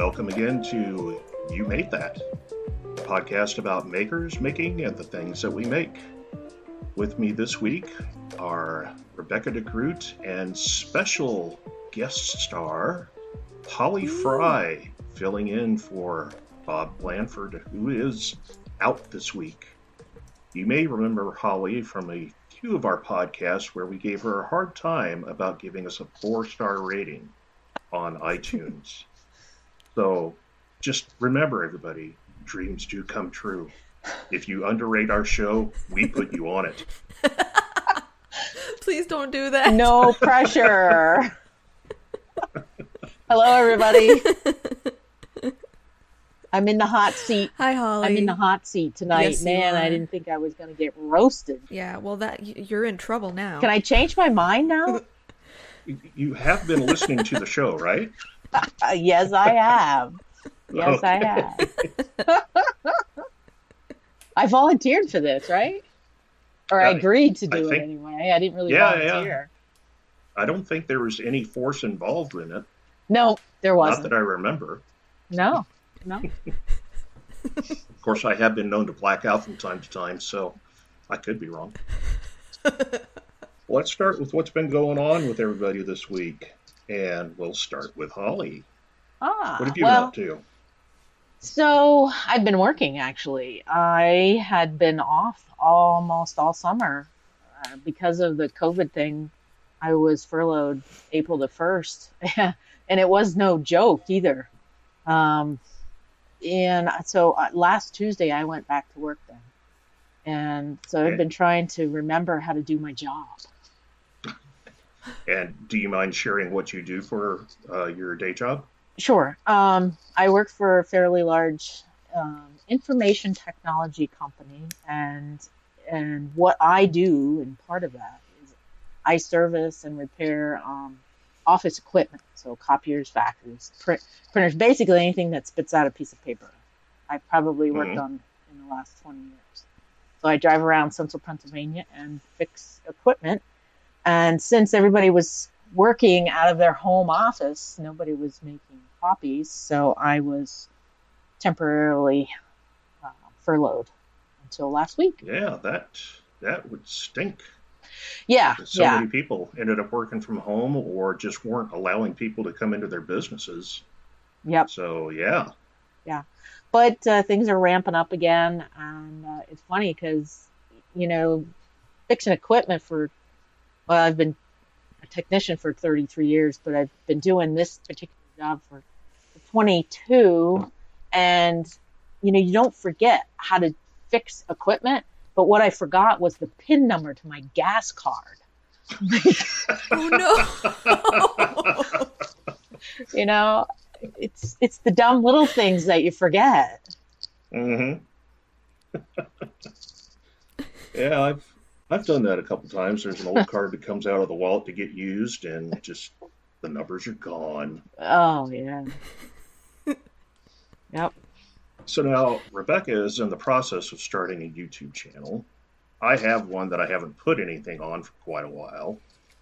Welcome again to You Made That, a podcast about makers, making, and the things that we make. With me this week are RebeccaDeGroot and special guest star Holly Fry, filling in for Bob Blanford, who is out this week. You may remember Holly from a few of our podcasts where we gave her a hard time about giving us a 4-star rating on iTunes. So just remember, everybody, dreams do come true. If you underrate our show, we put you on it. Please don't do that. No pressure. Hello, everybody. I'm in the hot seat. Hi, Holly. I'm in the hot seat tonight. Yes, Man, I didn't think I was going to get roasted. Yeah, well, you're in trouble now. Can I change my mind now? You have been listening to the show, right? Yes, I have. Yes, Okay. I have. I volunteered for this, right? Or I agreed to do it anyway. I didn't really volunteer. Yeah. I don't think there was any force involved in it. No, there wasn't. Not that I remember. No. Of course, I have been known to black out from time to time, so I could be wrong. Let's start with what's been going on with everybody this week. And we'll start with Holly. What have you been up to? So I've been working, actually. I had been off almost all summer. Because of the COVID thing, I was furloughed April the 1st. And it was no joke either. And so last Tuesday, I went back to work then. And so I've been trying to remember how to do my job. And do you mind sharing what you do for your day job? Sure. I work for a fairly large information technology company, and what I do, and part of that, is I service and repair office equipment, so copiers, faxes, printers, basically anything that spits out a piece of paper. I've probably worked on in the last 20 years. So I drive around central Pennsylvania and fix equipment. And since everybody was working out of their home office, nobody was making copies, so I was temporarily furloughed until last week. Yeah, that would stink. Yeah, So many people ended up working from home or just weren't allowing people to come into their businesses. Yep. So, yeah. Yeah. But things are ramping up again, and it's funny because, fixing equipment I've been a technician for 33 years, but I've been doing this particular job for 22. And, you don't forget how to fix equipment. But what I forgot was the PIN number to my gas card. Oh, no. It's the dumb little things that you forget. Mm-hmm. Yeah, I've done that a couple times. There's an old card that comes out of the wallet to get used, and just the numbers are gone. Oh, yeah. Yep. So now Rebecca is in the process of starting a YouTube channel. I have one that I haven't put anything on for quite a while.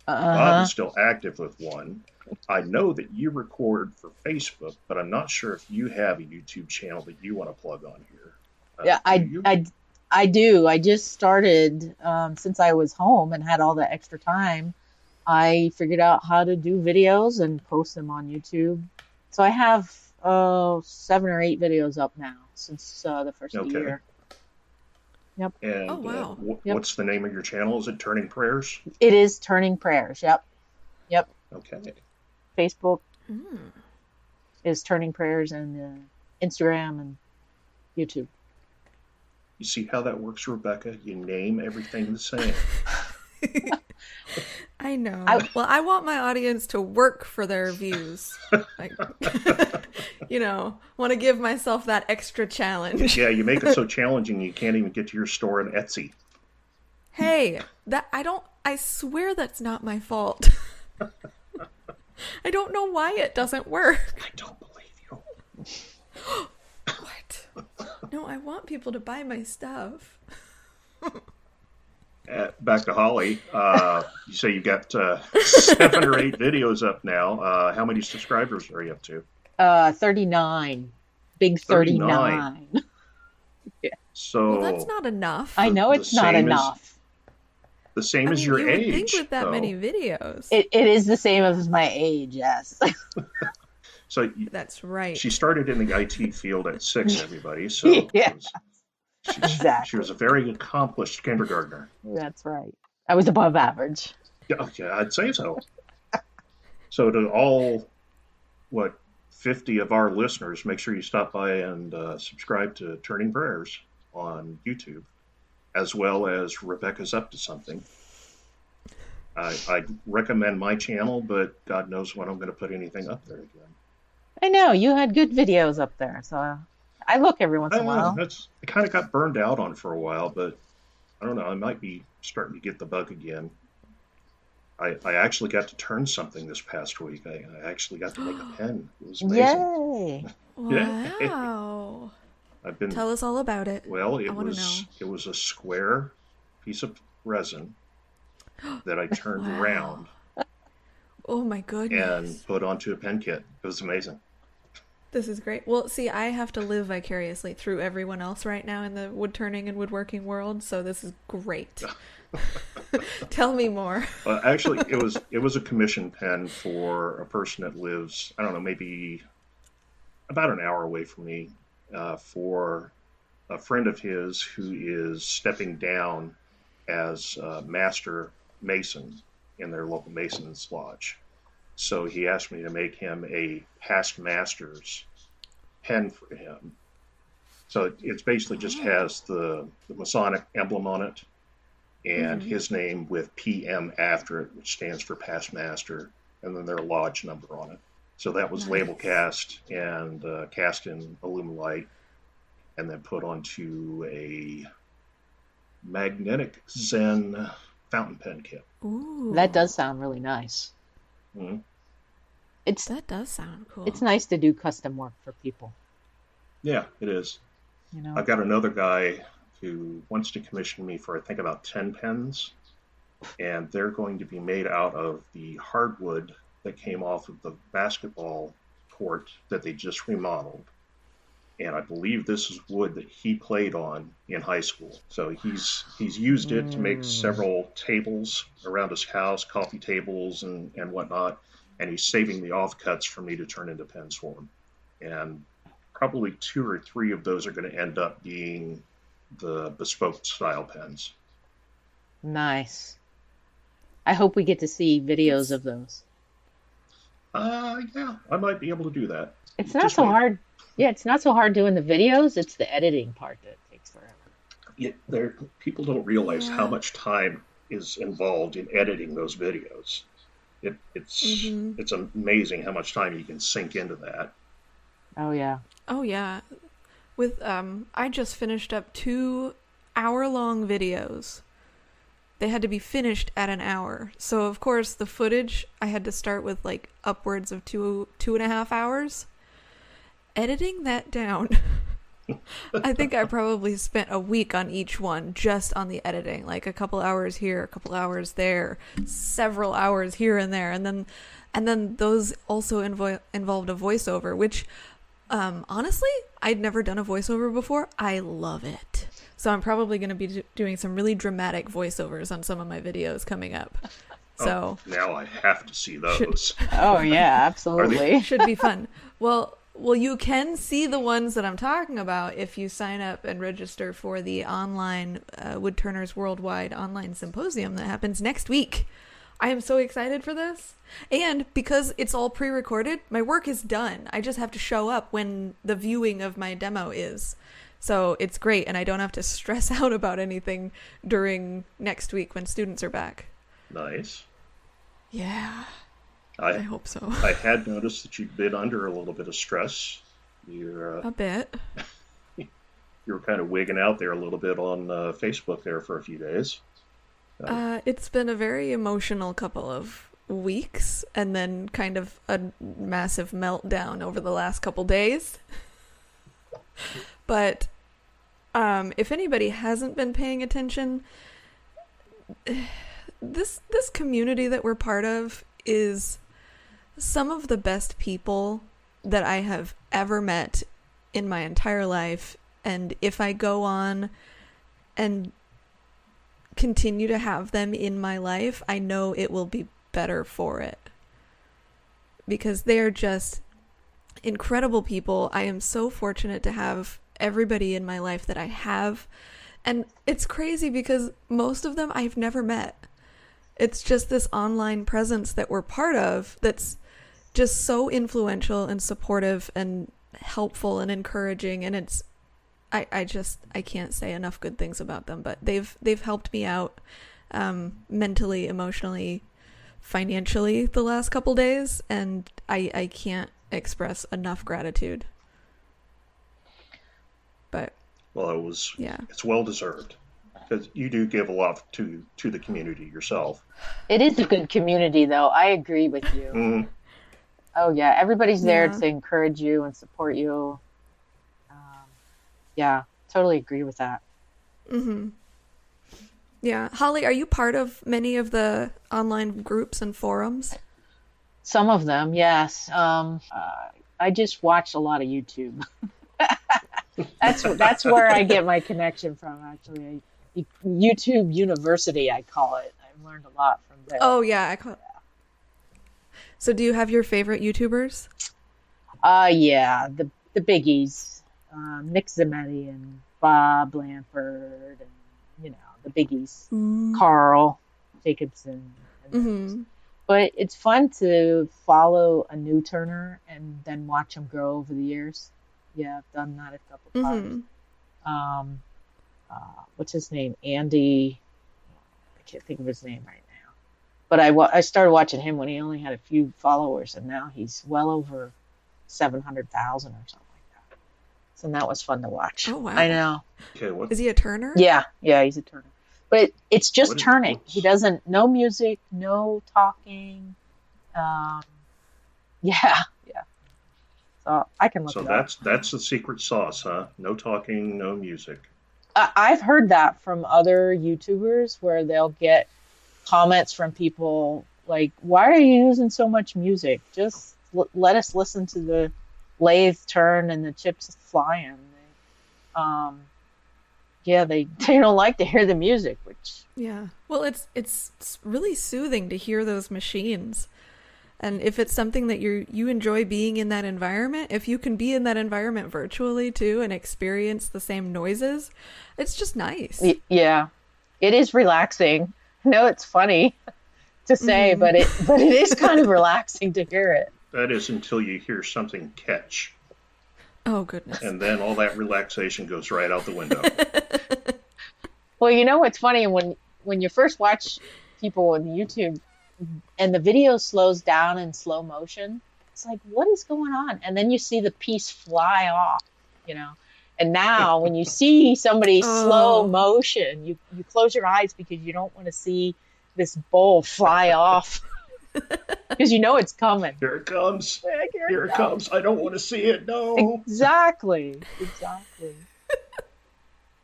Bob is still active with one. I know that you record for Facebook, but I'm not sure if you have a YouTube channel that you want to plug on here. Yeah, I do. I just started, since I was home and had all the extra time, I figured out how to do videos and post them on YouTube. So I have 7 or 8 videos up now since the first of the year. Yep. And oh, wow. What's the name of your channel? Is it Turning Prayers? It is Turning Prayers. Yep. Okay. Facebook is Turning Prayers, and Instagram and YouTube. You see how that works, Rebecca? You name everything the same. I know. I want my audience to work for their views. Want to give myself that extra challenge. Yeah, you make it so challenging you can't even get to your store on Etsy. Hey, I swear that's not my fault. I don't know why it doesn't work. I don't believe you. What? No, I want people to buy my stuff. Back to Holly. You say you got 7 or 8 videos up now. How many subscribers are you up to? 39. Big 39. 39. Yeah. So Well, that's not enough. I know it's not enough. The same I as mean, your you would age, think with that though. many videos. It is the same as my age, yes. So That's right. she started in the IT field at 6, everybody. So Yeah, she exactly. was a very accomplished kindergartner. That's right. I was above average. Yeah, I'd say so. So to all, 50 of our listeners, make sure you stop by and subscribe to Turning Prayers on YouTube, as well as Rebecca's Up to Something. I recommend my channel, but God knows when I'm going to put anything up there again. I know, you had good videos up there, so I look every once in a while. I kind of got burned out on for a while, but I don't know. I might be starting to get the bug again. I actually got to turn something this past week. I actually got to make a pen. It was amazing. Yay! Wow. Tell us all about it. Well, I want to know. it was a square piece of resin that I turned Wow. around Oh my goodness. and put onto a pen kit. It was amazing. This is great. Well, see, I have to live vicariously through everyone else right now in the wood turning and woodworking world, so this is great. Tell me more. Actually, it was a commission pen for a person that lives, I don't know, maybe about an hour away from me, for a friend of his who is stepping down as master mason in their local mason's lodge. So he asked me to make him a past master's pen for him. So it's basically just has the Masonic emblem on it and his name with PM after it, which stands for past master, and then their lodge number on it. So that was label cast and cast in Alumilite and then put onto a magnetic Zen fountain pen kit. Ooh. That does sound really nice. Mm-hmm. That does sound cool. It's nice to do custom work for people. Yeah, it is. You know, I've got another guy who wants to commission me for, I think, about 10 pens, and they're going to be made out of the hardwood that came off of the basketball court that they just remodeled. And I believe this is wood that he played on in high school. So he's used it to make several tables around his house, coffee tables and whatnot. And he's saving the offcuts for me to turn into pens for him. And probably 2 or 3 of those are going to end up being the bespoke style pens. nice. I hope we get to see videos of those. Yeah, I might be able to do that. It's not Just so wait. hard. Yeah, it's not so hard doing the videos. It's the editing part that takes forever. People don't realize how much time is involved in editing those videos. It's amazing how much time you can sink into that. Oh yeah. Oh yeah. With I just finished up 2 hour-long videos. They had to be finished at an hour. So of course the footage I had to start with like upwards of 2.5 hours. Editing that down. I think I probably spent a week on each one just on the editing, like a couple hours here, a couple hours there, several hours here and there, and then those also involved a voiceover, which honestly I'd never done a voiceover before. I love it, so I'm probably going to be doing some really dramatic voiceovers on some of my videos coming up. So now I have to see those. Oh yeah, absolutely. should be fun. Well, you can see the ones that I'm talking about if you sign up and register for the online Woodturners Worldwide online symposium that happens next week. I am so excited for this. And because it's all pre-recorded, my work is done. I just have to show up when the viewing of my demo is. So it's great, and I don't have to stress out about anything during next week when students are back. Nice. Yeah. I hope so. I had noticed that you'd been under a little bit of stress. A bit. You were kind of wigging out there a little bit on Facebook there for a few days. It's been a very emotional couple of weeks, and then kind of a massive meltdown over the last couple days. But if anybody hasn't been paying attention, this community that we're part of is some of the best people that I have ever met in my entire life. And if I go on and continue to have them in my life, I know it will be better for it. Because they're just incredible people. I am so fortunate to have everybody in my life that I have. And it's crazy because most of them I've never met. It's just this online presence that we're part of that's just so influential and supportive and helpful and encouraging. And it's, I can't say enough good things about them, but they've helped me out mentally, emotionally, financially the last couple days. And I can't express enough gratitude. But well, it's well deserved, because you do give a lot to the community yourself. It is a good community, though. I agree with you. Mm-hmm. Oh yeah, everybody's there to encourage you and support you. Yeah, totally agree with that. Mm-hmm. Yeah. Holly, are you part of many of the online groups and forums? Some of them, yes. I just watch a lot of YouTube. That's where I get my connection from, actually. YouTube University, I call it. I've learned a lot from there. Oh, yeah. I call it. So do you have your favorite YouTubers? Yeah, the biggies. Nick Zametti and Bob Lamford, and, the biggies. Carl Jacobson. And But it's fun to follow a new turner and then watch them grow over the years. Yeah, I've done that a couple times. What's his name? Andy. I can't think of his name right now. But I started watching him when he only had a few followers, and now he's well over 700,000 or something like that. So that was fun to watch. Oh, wow. I know. Okay, Is he a turner? Yeah, he's a turner. But it's just turning. He doesn't, no music, no talking. Yeah. So I can look it up. So that's the secret sauce, huh? No talking, no music. I've heard that from other YouTubers where they'll get comments from people like, why are you using so much music? Just let us listen to the lathe turn and the chips flying. They don't like to hear the music, which... Yeah. Well, it's really soothing to hear those machines. And if it's something that you enjoy being in that environment, if you can be in that environment virtually too and experience the same noises, it's just nice. Yeah. It is relaxing. No, it's funny to say, but it is kind of relaxing to hear it. That is until you hear something catch. Oh, goodness. And then all that relaxation goes right out the window. Well, what's funny, when you first watch people on YouTube and the video slows down in slow motion, it's like, what is going on? And then you see the piece fly off, And now when you see somebody slow motion, you close your eyes because you don't want to see this bowl fly off. Because it's coming. Here it comes. Here it comes. I don't want to see it. No. Exactly.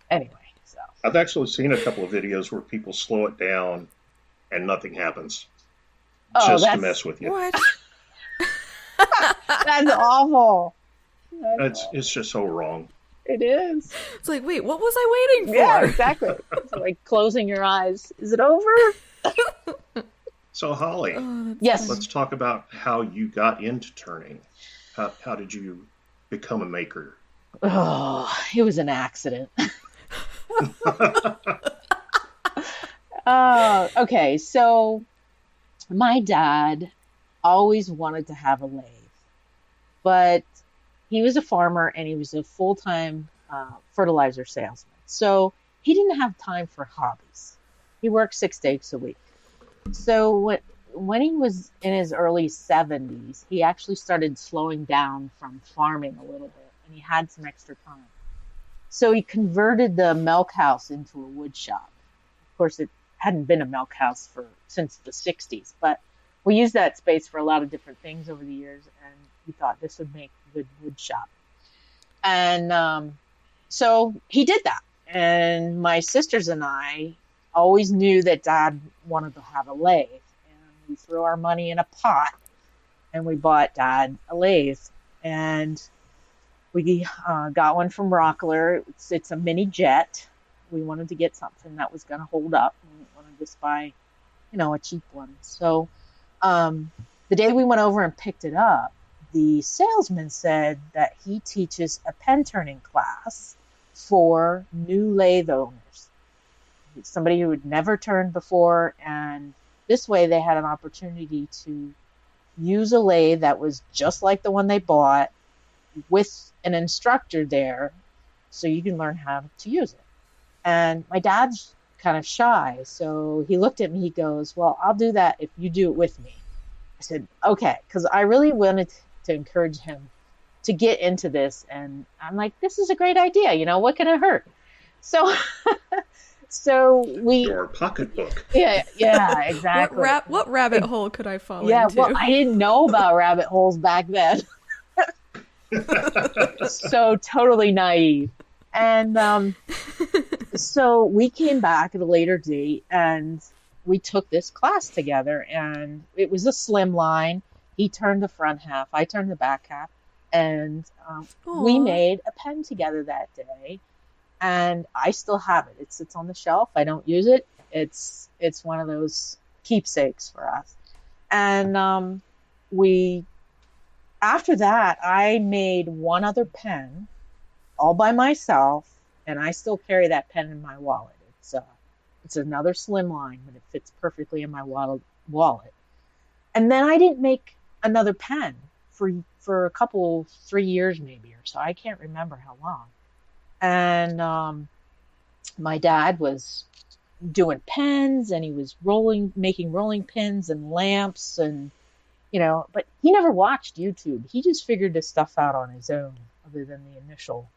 Anyway, so. I've actually seen a couple of videos where people slow it down and nothing happens. Just to mess with you. What? That's awful. It's just so wrong. It is. It's like, wait, what was I waiting for? Yeah, exactly. It's like closing your eyes. Is it over? So, Holly, yes. Let's talk about how you got into turning. How did you become a maker? Oh, it was an accident. Okay, so my dad always wanted to have a lathe, but he was a farmer and he was a full-time fertilizer salesman. So he didn't have time for hobbies. He worked 6 days a week. So when he was in his early 70s, he actually started slowing down from farming a little bit, and he had some extra time. So he converted the milk house into a wood shop. Of course, it hadn't been a milk house since the 60s, but we used that space for a lot of different things over the years, and we thought this would make a good wood shop. And so he did that. And my sisters and I always knew that Dad wanted to have a lathe. And we threw our money in a pot, and we bought Dad a lathe. And we got one from Rockler. It's a mini jet. We wanted to get something that was going to hold up. We didn't want to just buy, a cheap one. So the day we went over and picked it up, the salesman said that he teaches a pen turning class for new lathe owners. Somebody who had never turned before, and this way they had an opportunity to use a lathe that was just like the one they bought with an instructor there so you can learn how to use it. And my dad's kind of shy, so he looked at me, he goes, well, I'll do that if you do it with me. I said, okay, because I really wanted to encourage him to get into this, and I'm like, this is a great idea, what can it hurt? So we... Your pocketbook. Yeah, exactly. What rabbit hole could I fall into? Yeah, well, I didn't know about rabbit holes back then. So totally naive. And so we came back at a later date, and we took this class together, and it was a slim line. He turned the front half, I turned the back half, and we made a pen together that day. And I still have it. It sits on the shelf. I don't use it. It's one of those keepsakes for us. And after that, I made one other pen all by myself, and I still carry that pen in my wallet. It's another slim line, but it fits perfectly in my wallet. And then I didn't make another pen for a couple, 3 years maybe or so. I can't remember how long. And my dad was doing pens, and he was making rolling pins and lamps, and but he never watched YouTube. He just figured this stuff out on his own, other than the initial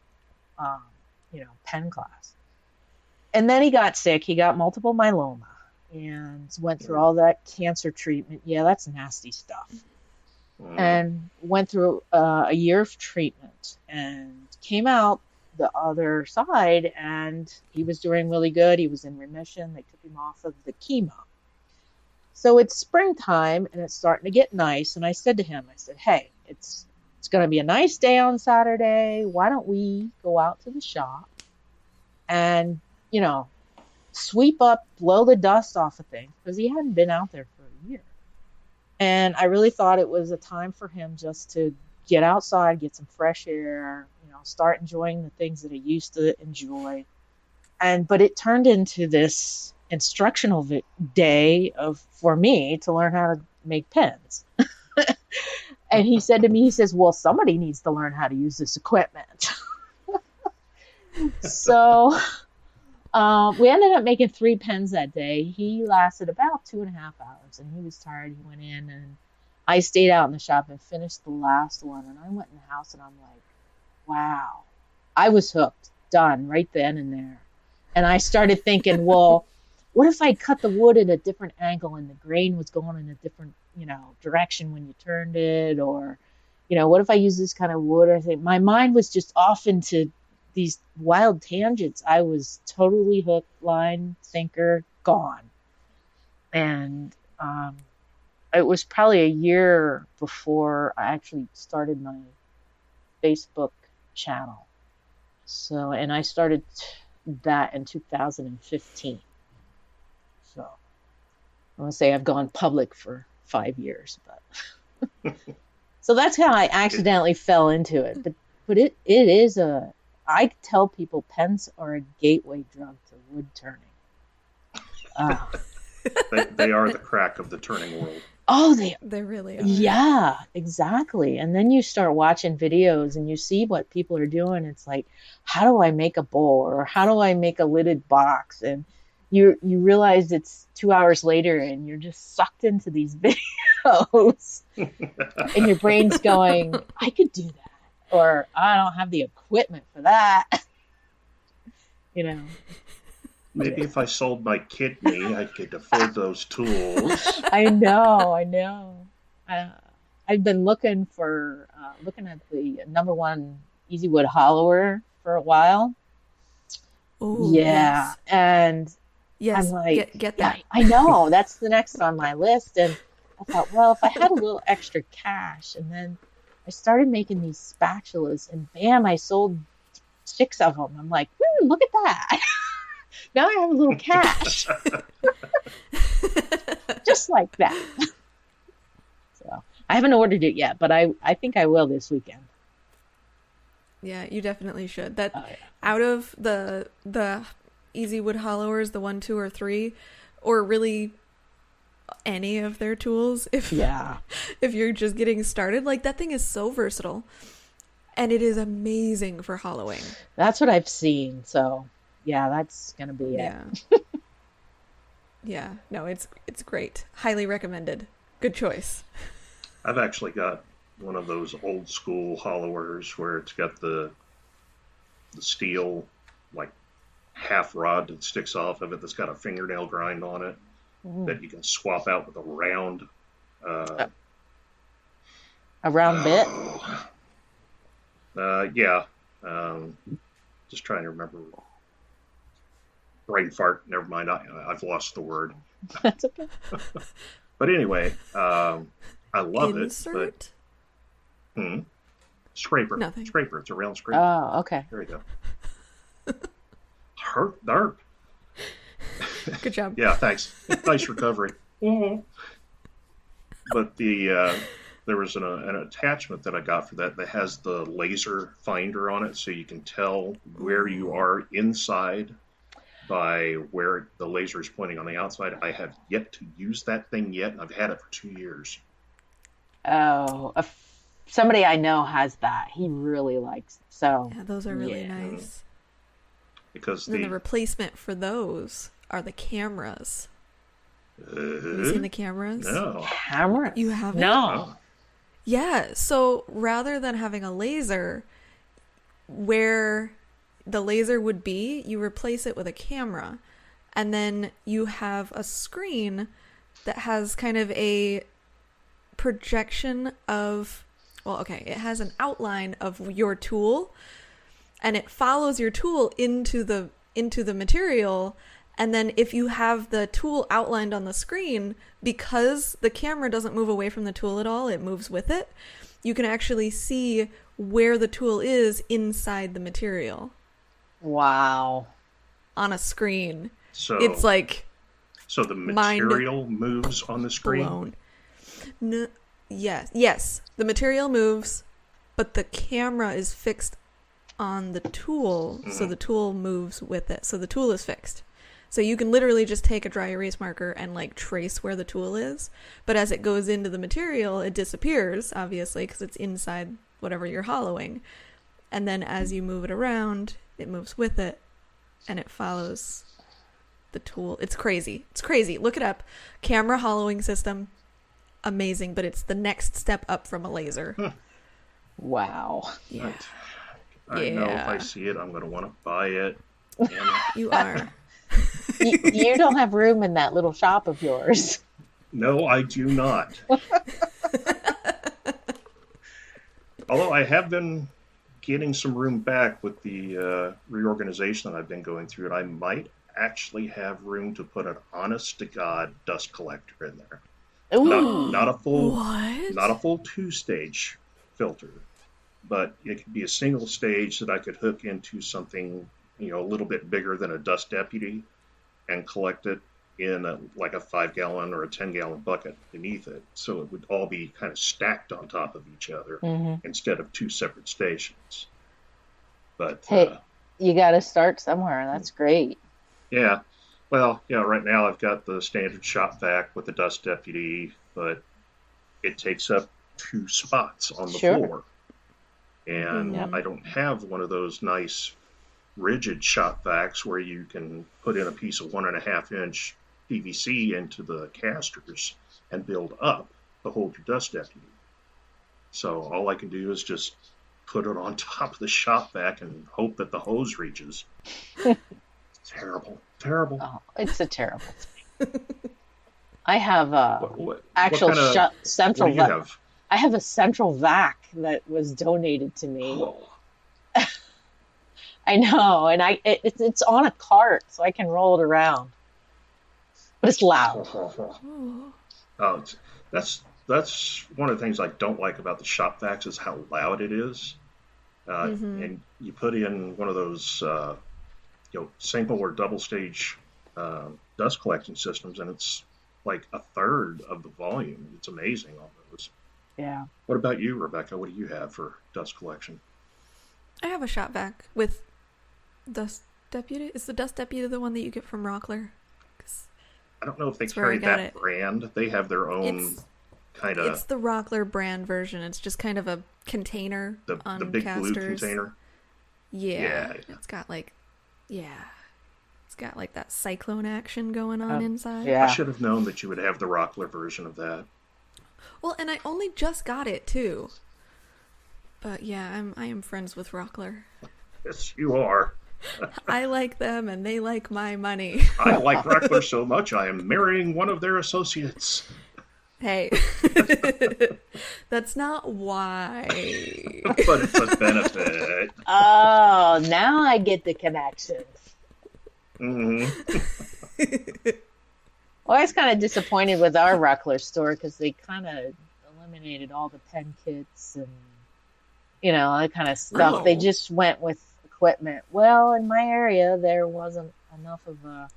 pen class. And then he got sick. He got multiple myeloma and went through all that cancer treatment. Yeah, that's nasty stuff. And went through a year of treatment and came out the other side, and he was doing really good. He was in remission. They took him off of the chemo. So it's springtime, and it's starting to get nice. And I said to him, hey, it's going to be a nice day on Saturday. Why don't we go out to the shop and, sweep up, blow the dust off of things, because he hadn't been out there for a year. And I really thought it was a time for him just to get outside, get some fresh air, start enjoying the things that he used to enjoy. But it turned into this instructional day for me to learn how to make pens. And he said to me, he says, well, somebody needs to learn how to use this equipment. So we ended up making 3 pens that day. He lasted about 2.5 hours, and he was tired. He went in, and I stayed out in the shop and finished the last one. And I went in the house, and I'm like, wow, I was hooked, done right then and there. And I started thinking, well, what if I cut the wood at a different angle and the grain was going in a different, direction when you turned it? Or, what if I use this kind of wood? I think my mind was just off into these wild tangents. I was totally hooked, line, sinker, gone. And it was probably a year before I actually started my Facebook channel. So, and I started that in 2015. So I want to say I've gone public for 5 years, but so that's how I accidentally fell into it. But it is I tell people pens are a gateway drug to wood turning. They are the crack of the turning world. Oh, they really are. Yeah, exactly. And then you start watching videos and you see what people are doing. It's like, how do I make a bowl, or how do I make a lidded box? And you realize it's 2 hours later, and you're just sucked into these videos, and your brain's going, I could do that, or I don't have the equipment for that. Maybe if I sold my kidney, I could afford those tools. I know. I've been looking at the #1 Easy Wood Hollower for a while. Ooh, yeah, yes. And yes, I'm like, get that. Yeah, I know, that's the next on my list. And I thought, well, if I had a little extra cash, and then I started making these spatulas, and bam, I sold 6 of them. I'm like, look at that. Now I have a little cash. Just like that. So I haven't ordered it yet, but I think I will this weekend. Yeah, you definitely should. Out of the easy wood hollowers, the 1, 2, or 3, or really any of their tools, if you're just getting started, like, that thing is so versatile, and it is amazing for hollowing. That's what I've seen. So yeah, that's gonna be it. Yeah, no, it's great. Highly recommended. Good choice. I've actually got one of those old school hollowers where it's got the steel, like, half rod that sticks off of it that's got a fingernail grind on it that you can swap out with a round bit. Just trying to remember. Brain fart. Never mind. I've lost the word. That's okay. But anyway, I love Insert? it. But scraper. Nothing. Scraper. It's a round scraper. Oh, okay. There you go. Dark. Good job. Yeah, thanks. Nice recovery. But there was an attachment that I got for that has the laser finder on it, so you can tell where you are inside by where the laser is pointing on the outside. I have yet to use that thing yet, and I've had it for 2 years. Oh, somebody I know has that. He really likes it. So yeah, those are really nice. Because then the replacement for those are the cameras. Have you seen the cameras? No. Cameras? You haven't? No. Yeah, so rather than having a laser, where the laser would be, you replace it with a camera, and then you have a screen that has kind of a projection of, it has an outline of your tool, and it follows your tool into the material. And then if you have the tool outlined on the screen, because the camera doesn't move away from the tool at all, it moves with it, you can actually see where the tool is inside the material. Wow. On a screen. So it's like... So the material moves on the screen? Blown. No, yes. The material moves, but the camera is fixed on the tool, so the tool moves with it. So the tool is fixed. So you can literally just take a dry erase marker and, like, trace where the tool is. But as it goes into the material, it disappears, obviously, because it's inside whatever you're hollowing. And then as you move it around, it moves with it, and it follows the tool. It's crazy. It's crazy. Look it up. Camera hollowing system. Amazing, but it's the next step up from a laser. Wow. Yeah. I know if I see it, I'm going to want to buy it. You are. You don't have room in that little shop of yours. No, I do not. Although I have been getting some room back with the reorganization that I've been going through, and I might actually have room to put an honest-to-God dust collector in there. Ooh. Not a full, What? not a full 2-stage filter, but it could be a single stage that I could hook into something, a little bit bigger than a dust deputy, and collect it in a 5-gallon or a 10-gallon bucket beneath it, so it would all be kind of stacked on top of each other instead of 2 separate stations. But hey, you got to start somewhere. That's great. Yeah. Well, right now I've got the standard shop vac with the dust deputy, but it takes up 2 spots on the floor. And I don't have one of those nice rigid shop vacs where you can put in a piece of 1.5-inch PVC into the casters and build up to hold your dust deputy. So all I can do is just put it on top of the shop vac and hope that the hose reaches. Terrible. Oh, it's a terrible thing. I have a central what do you have? I have a central vac that was donated to me. Oh. I know, and it's on a cart, so I can roll it around. But it's loud. Oh, that's that's one of the things I don't like about the shop vacs is how loud it is. And you put in one of those, single or double stage dust collection systems, and it's like a third of the volume. It's amazing on those. Yeah. What about you, Rebecca? What do you have for dust collection? I have a shop vac with Dust Deputy. Is the Dust Deputy the one that you get from Rockler? I don't know if they carry that brand. They have their own kind of... It's the Rockler brand version. It's just kind of a container on the big casters. blue container. Yeah. It's got like... Yeah. It's got like that cyclone action going on inside. Yeah. I should have known that you would have the Rockler version of that. Well, and I only just got it too. But yeah, I am friends with Rockler. Yes, you are. I like them and they like my money. I like Rockler so much I am marrying one of their associates. Hey. That's not why. But it's a benefit. Oh, now I get the connection. Well, I was kind of disappointed with our Rockler store because they kind of eliminated all the pen kits and, that kind of stuff. Oh. They just went with equipment. Well, in my area, there wasn't enough of a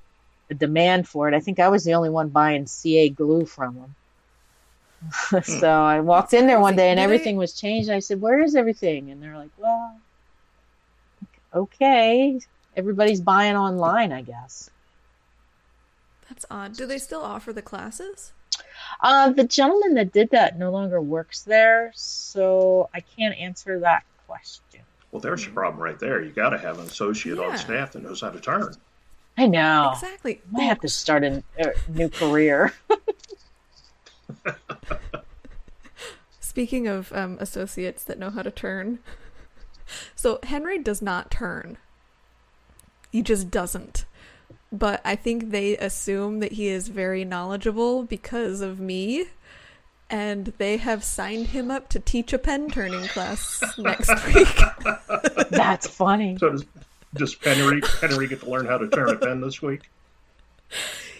demand for it. I think I was the only one buying CA glue from them. So I walked in there one day and everything was changed. I said, "Where is everything?" And they're like, "Well, okay. Everybody's buying online, I guess." That's odd. Do they still offer the classes? The gentleman that did that no longer works there, so I can't answer that question. Well, there's your problem right there. You got to have an associate on staff that knows how to turn. I know. Exactly. I might have to start a new career. Speaking of associates that know how to turn, so Henry does not turn. He just doesn't. But I think they assume that he is very knowledgeable because of me, and they have signed him up to teach a pen turning class next week. That's funny. So does Henry get to learn how to turn a pen this week?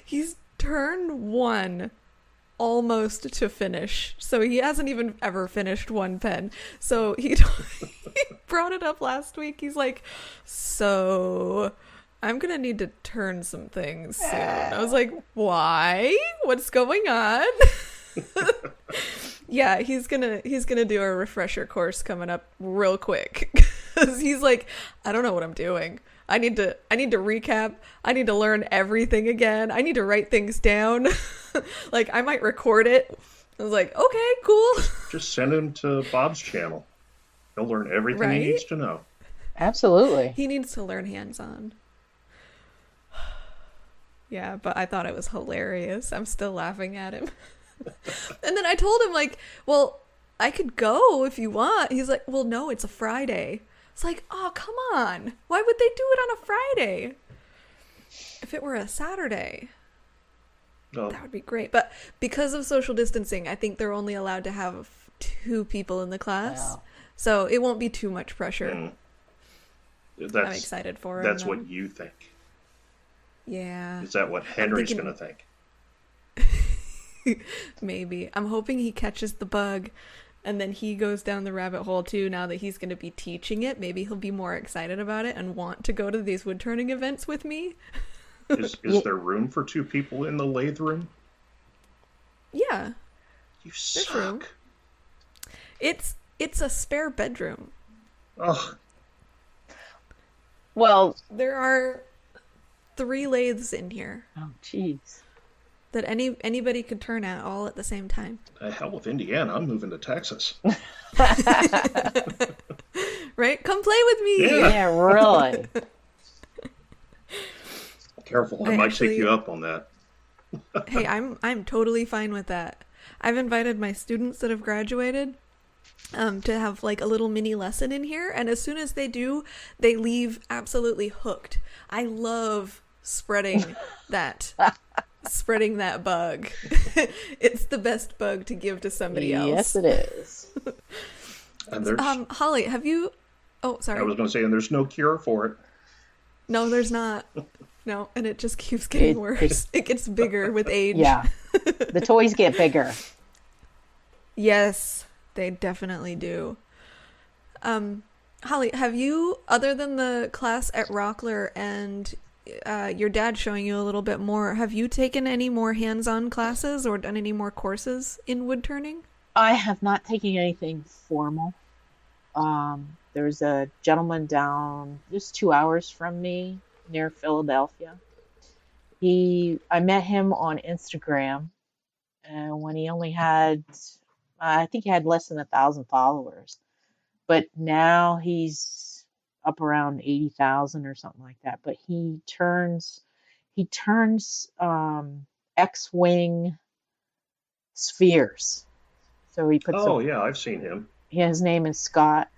He's turned one almost to finish, so he hasn't even ever finished one pen. So he brought it up last week. He's like, "So I'm gonna need to turn some things soon." I was like, "Why? What's going on?" Yeah, he's gonna do a refresher course coming up real quick. Cause he's like, "I don't know what I'm doing. I need to recap. I need to learn everything again. I need to write things down." Like, I might record it. I was like, "Okay, cool." Just send him to Bob's channel. He'll learn everything he needs to know. Absolutely. He needs to learn hands-on. Yeah, but I thought it was hilarious. I'm still laughing at him. And then I told him, like, "Well, I could go if you want." He's like, "Well, no, it's a Friday." It's like, oh, come on. Why would they do it on a Friday? If it were a Saturday, that would be great. But because of social distancing, I think they're only allowed to have 2 people in the class. Wow. So it won't be too much pressure. I'm excited for him. That's what you think. Yeah. Is that what Henry's going to think? Maybe. I'm hoping he catches the bug and then he goes down the rabbit hole too. Now that he's going to be teaching it, maybe he'll be more excited about it and want to go to these wood turning events with me. Is there room for 2 people in the lathe room? Yeah. You suck. There's room. It's a spare bedroom. Ugh. Well, there are 3 lathes in here. Oh, jeez. That anybody could turn at all at the same time. Hell with Indiana. I'm moving to Texas. Right? Come play with me. Yeah, really. Careful, I might take you up on that. Hey, I'm totally fine with that. I've invited my students that have graduated to have like a little mini lesson in here, and as soon as they do, they leave absolutely hooked. I love spreading that bug. It's the best bug to give to somebody else. Yes, it is. And Holly, have you... Oh, sorry. I was going to say, and there's no cure for it. No, there's not. No, and it just keeps getting worse. It gets bigger with age. Yeah. The toys get bigger. Yes, they definitely do. Holly, have you, other than the class at Rockler and your dad showing you a little bit more, have you taken any more hands-on classes or done any more courses in wood turning? I have not taken anything formal. There's a gentleman down just 2 hours from me near Philadelphia. I met him on Instagram, and when he only had, I think he had less than 1,000 followers, but now he's up around 80,000 or something like that. But he turns X-wing spheres. So he puts Oh, yeah, I've seen him. his name is Scott.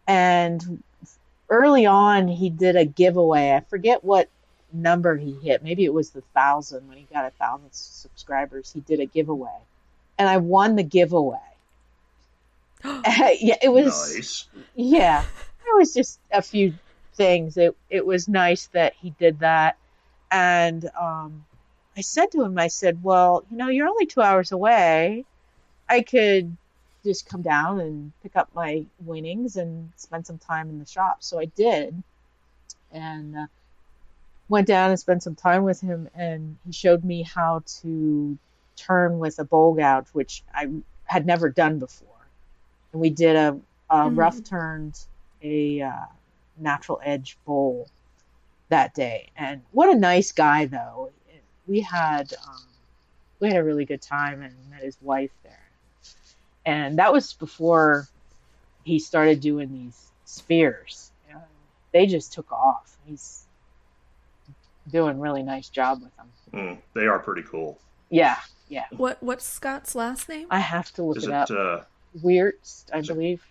And early on, he did a giveaway. I forget what number he hit. Maybe it was the 1,000. When he got 1,000 subscribers, he did a giveaway. And I won the giveaway. Yeah, it was Nice. Yeah, it was just a few things. It was nice that he did that. And I said to him, I said, well, you're only 2 hours away. I could just come down and pick up my winnings and spend some time in the shop. So I did, and went down and spent some time with him, and he showed me how to turn with a bowl gouge, which I had never done before. And we did a rough turned a natural edge bowl that day. And what a nice guy, though. We had a really good time, and met his wife there. And that was before he started doing these spheres. They just took off. He's doing a really nice job with them. They are pretty cool. Yeah. What's Scott's last name? I have to look Is it it up. Weirtz, I believe.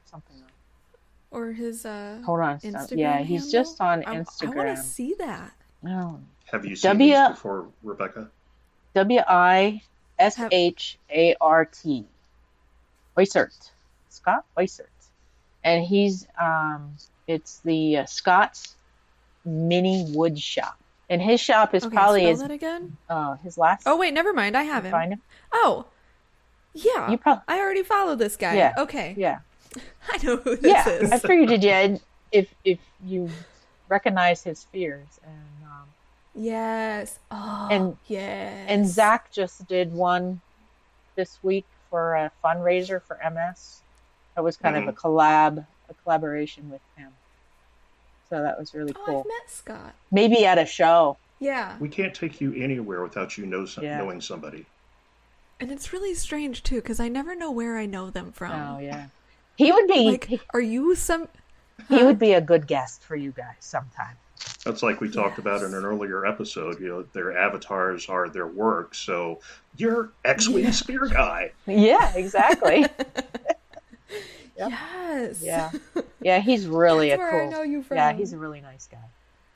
Something like that. Or his Hold on. Instagram Yeah, he's handle? just on I Instagram. want to see that. Oh. Have you seen these before, Rebecca? Wishart. Weissert. Scott Weissert. And he's it's the Scott's Mini Wood Shop. And his shop is probably spell that again? His last. Oh wait, never mind. I have him. Find him? Oh. Yeah. I already follow this guy. Yeah. Okay. Yeah. I know who this is. I figured you did if you recognize his fears. And yes. Oh, and yes. And Zach just did one this week for a fundraiser for MS. That was kind of a collaboration with him. So that was really cool. I've met Scott. Maybe at a show. Yeah. We can't take you anywhere without you knowing somebody. And it's really strange too, because I never know where I know them from. Oh yeah. He would be like, are you some? He would be a good guest for you guys sometime. That's like we talked about in an earlier episode. Their avatars are their work. So you're X-Wing Spear guy. Yeah, exactly. Yep. Yes. Yeah, he's really That's where I know you from. Yeah, he's a really nice guy.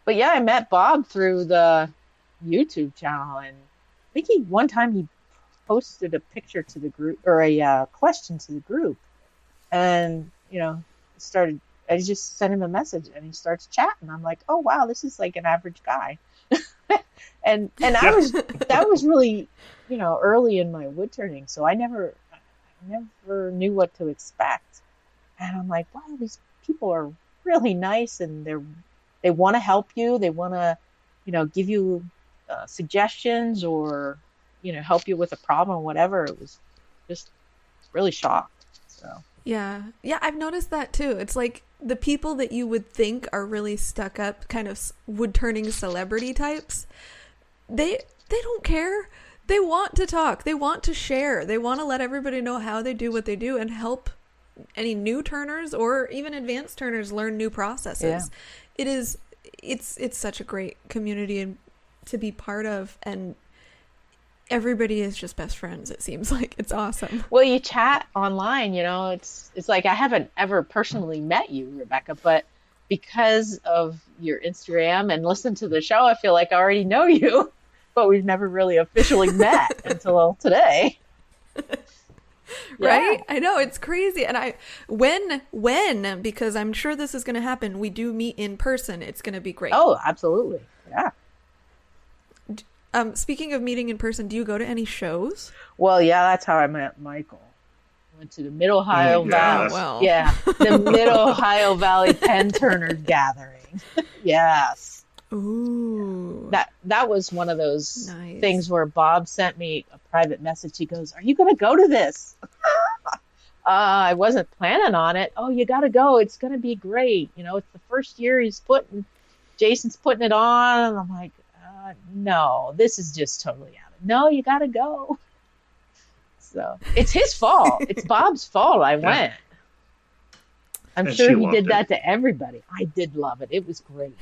But yeah, I met Bob through the YouTube channel, and I think one time he posted a picture to the group, or a question to the group, and I just sent him a message, and he starts chatting. I'm like, oh wow, this is like an average guy. and that was really early in my wood turning, so I never knew what to expect. And I'm like, wow, these people are really nice, and they want to help you. They want to, give you suggestions, or help you with a problem, whatever. It was just really shocked. So yeah, I've noticed that too. It's like the people that you would think are really stuck up, kind of wood turning celebrity types. They don't care. They want to talk. They want to share. They want to let everybody know how they do what they do and help any new turners or even advanced turners learn new processes. Yeah. It's such a great community to be part of, and everybody is just best friends. It seems like it's awesome. Well, you chat online, it's like I haven't ever personally met you, Rebecca, but because of your Instagram and listen to the show, I feel like I already know you. But we've never really officially met until today. Right? I know, it's crazy. And when, because I'm sure this is going to happen, we do meet in person, it's going to be great. Oh, absolutely. Yeah. Speaking of meeting in person, do you go to any shows? Well, yeah, that's how I met Michael. Went to the Mid-Ohio Valley. Oh, well. Yeah, the Mid-Ohio Valley Pen Turner Gathering. Yes. Ooh. That was one of those Nice. things where Bob sent me a private message. He goes, "Are you going to go to this?" I wasn't planning on it. "Oh, you got to go. It's going to be great. You know, it's the first year Jason's putting it on." And I'm like, no, this is just totally out of. No, you got to go. So it's his fault. It's Bob's fault. I went. I'm And sure she he loved did it. that to everybody. I did love it. It was great.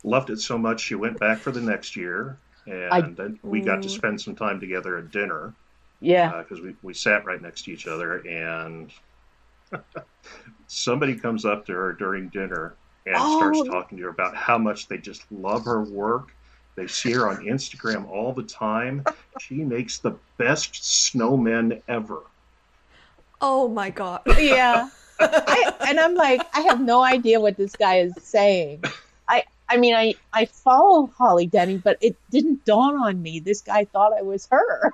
Loved it so much she went back for the next year, and then we got to spend some time together at dinner. Yeah. Because we sat right next to each other, and somebody comes up to her during dinner and starts talking to her about how much they just love her work. They see her on Instagram all the time. She makes the best snowmen ever. Oh my God. Yeah. And I'm like, I have no idea what this guy is saying. I mean, I follow Holly Denny, but it didn't dawn on me. This guy thought I was her.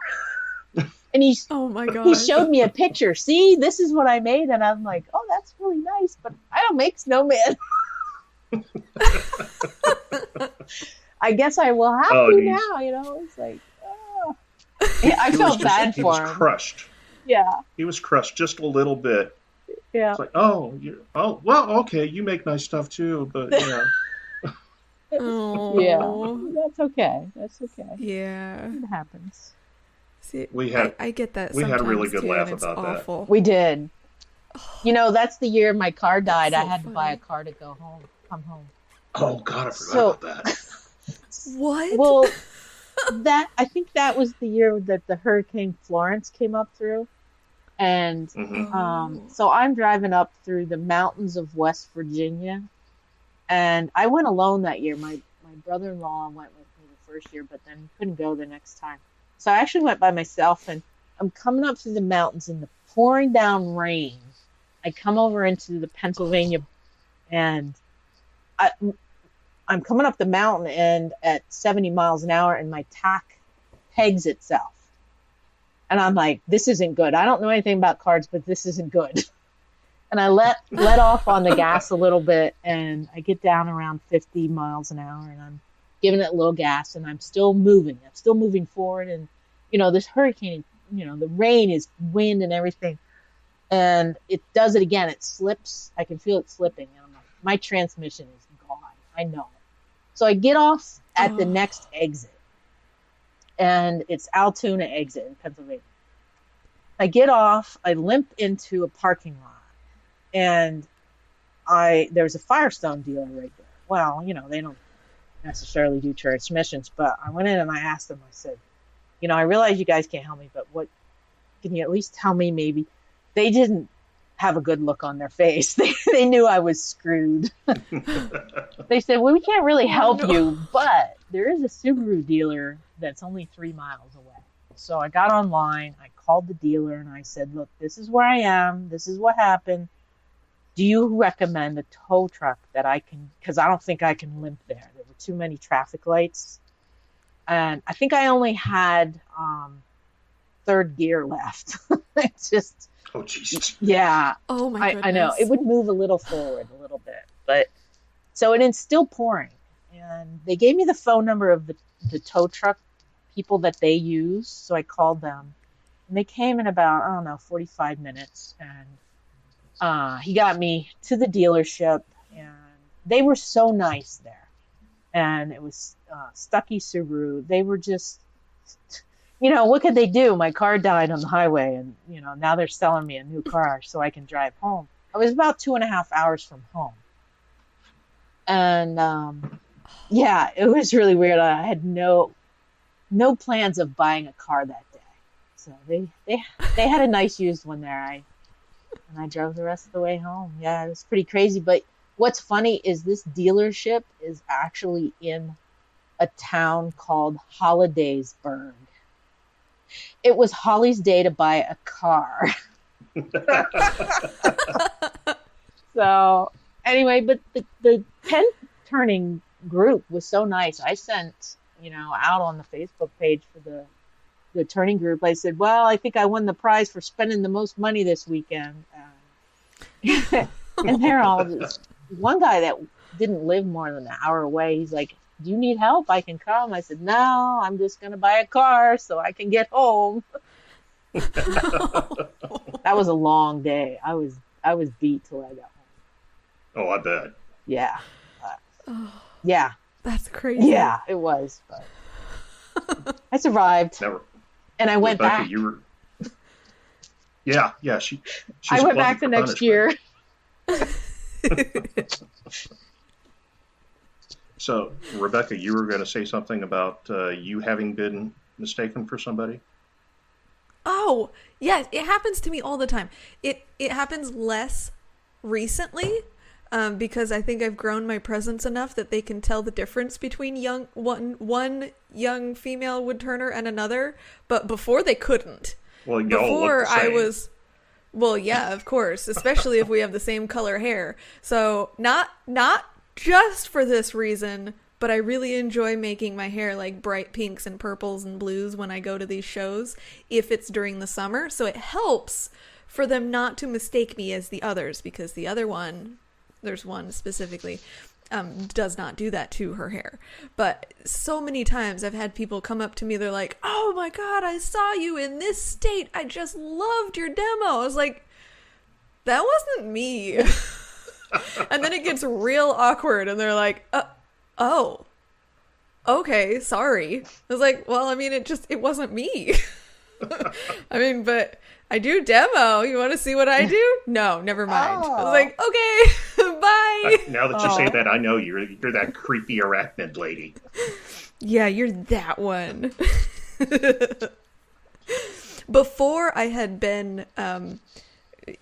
And Oh my God. he showed me a picture. "See, this is what I made." And I'm like, "Oh, that's really nice, but I don't make snowmen." I guess I will have to now, you know. It's like, I felt bad for him. He was crushed. Yeah. He was crushed just a little bit. Yeah. It's like, well, okay, you make nice stuff too, but yeah. Oh. Yeah. That's okay. That's okay. Yeah. It happens. See, I get that. We had a really sometimes, good too, laugh and it's about that. awful. We did. You know, that's the year my car died. That's I so had to buy a funny. car to come home. Oh God, I forgot about that. What? Well, I think that was the year that the Hurricane Florence came up through. And so I'm driving up through the mountains of West Virginia. And I went alone that year. My brother-in-law went with me the first year, but then he couldn't go the next time. So I actually went by myself, and I'm coming up through the mountains in the pouring down rain. I come over into the Pennsylvania, and I'm coming up the mountain and at 70 miles an hour, and my tack pegs itself. And I'm like, this isn't good. I don't know anything about cars, but this isn't good. And I let off on the gas a little bit, and I get down around 50 miles an hour, and I'm giving it a little gas, and I'm still moving. I'm still moving forward, and, you know, this hurricane, you know, the rain is wind and everything, and it does it again. It slips. I can feel it slipping, and I'm like, my transmission is gone. I know it. So I get off at the next exit, and it's Altoona exit in Pennsylvania. I get off. I limp into a parking lot. And there's a Firestone dealer right there. Well, you know, they don't necessarily do transmissions, but I went in and I asked them, I said, you know, I realize you guys can't help me, but can you at least tell me maybe? They didn't have a good look on their face. They knew I was screwed. They said, well, we can't really help you, but there is a Subaru dealer that's only 3 miles away. So I got online, I called the dealer, and I said, look, this is where I am. This is what happened. Do you recommend a tow truck that I can, because I don't think I can limp there. There were too many traffic lights. And I think I only had third gear left. It's just. Oh, Jesus. Yeah. Oh, my goodness. I know. It would move a little forward a little bit. But so it's still pouring. And they gave me the phone number of the tow truck people that they use. So I called them. And they came in about, I don't know, 45 minutes. And he got me to the dealership, and they were so nice there. And it was Stuckey Subaru. They were just, you know, what could they do? My car died on the highway, and, you know, now they're selling me a new car so I can drive home. I was about 2.5 hours from home. And, yeah, it was really weird. I had no plans of buying a car that day. So they had a nice used one there. And I drove the rest of the way home. Yeah, it was pretty crazy. But what's funny is this dealership is actually in a town called Hollidaysburg. It was Holly's day to buy a car. So anyway, but the pen turning group was so nice. I sent out on the Facebook page for the turning group. I said, well, I think I won the prize for spending the most money this weekend. And there all this one guy that didn't live more than an hour away, he's like, do you need help? I can come. I said, no, I'm just going to buy a car so I can get home. That was a long day. I was beat till I got home. Oh, I bet. Yeah. Yeah. That's crazy. Yeah, it was. But I survived. Never. And I went Rebecca, back. You were. Yeah. She's I went back the next year. So, Rebecca, you were going to say something about you having been mistaken for somebody? Oh, yes, it happens to me all the time. It happens less recently because I think I've grown my presence enough that they can tell the difference between one young female woodturner and another. But before they couldn't. Well, you all look the same. Well, yeah, of course, especially if we have the same color hair. So not just for this reason, but I really enjoy making my hair like bright pinks and purples and blues when I go to these shows, if it's during the summer. So it helps for them not to mistake me as the others, because the other one, there's one specifically, does not do that to her hair. But so many times I've had people come up to me, they're like, oh my God, I saw you in this state. I just loved your demo. I was like, that wasn't me. And then it gets real awkward and they're like, oh, okay, sorry. I was like, well, I mean, it wasn't me. I mean, but I do demo. You want to see what I do? No, never mind. I was like, okay, bye. Now that you say that, I know you're that creepy arachnid lady. Yeah, you're that one. Before I had been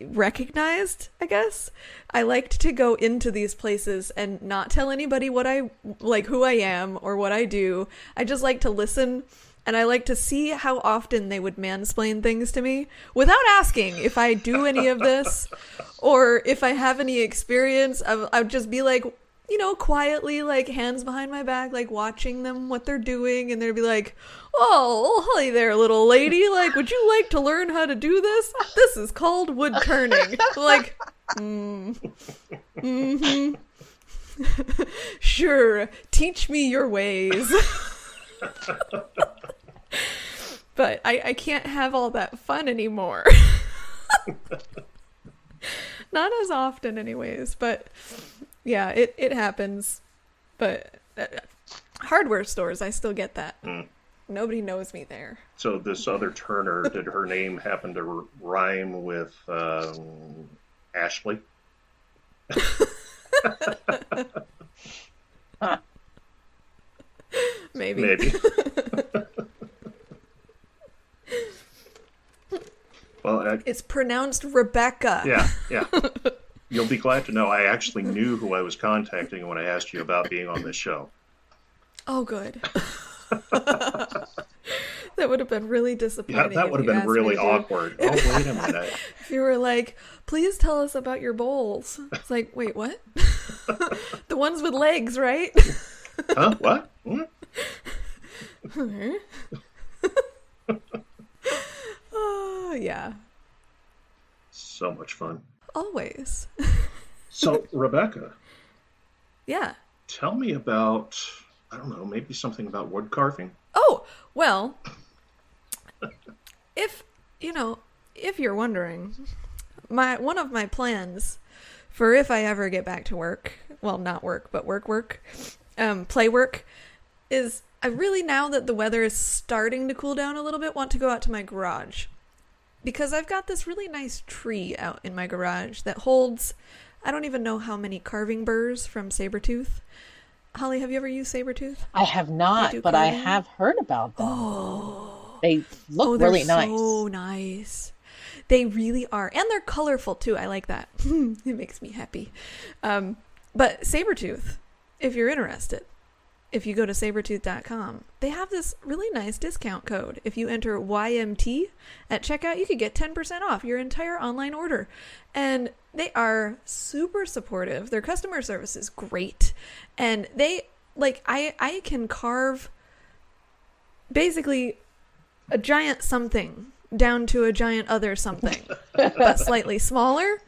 recognized, I guess, I liked to go into these places and not tell anybody who I am or what I do. I just like to listen. And I like to see how often they would mansplain things to me without asking if I do any of this or if I have any experience. I would just be like, quietly, like hands behind my back, like watching them, what they're doing. And they'd be like, oh, hi there, little lady. Like, would you like to learn how to do this? This is called wood turning. Like, sure, teach me your ways. But I can't have all that fun anymore. Not as often anyways, but yeah, it happens. But hardware stores, I still get that. Nobody knows me there. So this other Turner, did her name happen to rhyme with Ashley? Maybe. Well, it's pronounced Rebecca. Yeah. You'll be glad to know I actually knew who I was contacting when I asked you about being on this show. Oh, good. That would have been really disappointing. Yeah, that would have been really awkward. Oh, wait a minute. If you were like, please tell us about your bowls. It's like, wait, what? The ones with legs, right? Huh? What? Oh, yeah. So much fun. Always. So, Rebecca. Yeah. Tell me about, I don't know, maybe something about wood carving. Oh, well, if you're wondering, one of my plans for if I ever get back to work, well, not work, but work, play work, is I really, now that the weather is starting to cool down a little bit, want to go out to my garage. Because I've got this really nice tree out in my garage that holds, I don't even know how many carving burrs from Sabertooth. Holly, have you ever used Sabertooth? I have not, but I have heard about them. Oh. They look really nice. So nice. They really are. And they're colorful too. I like that. It makes me happy. But Sabertooth, if you're interested, if you go to sabertooth.com, they have this really nice discount code. If you enter YMT at checkout, you could get 10% off your entire online order. And they are super supportive. Their customer service is great. And they, like, I can carve basically a giant something down to a giant other something, but slightly smaller,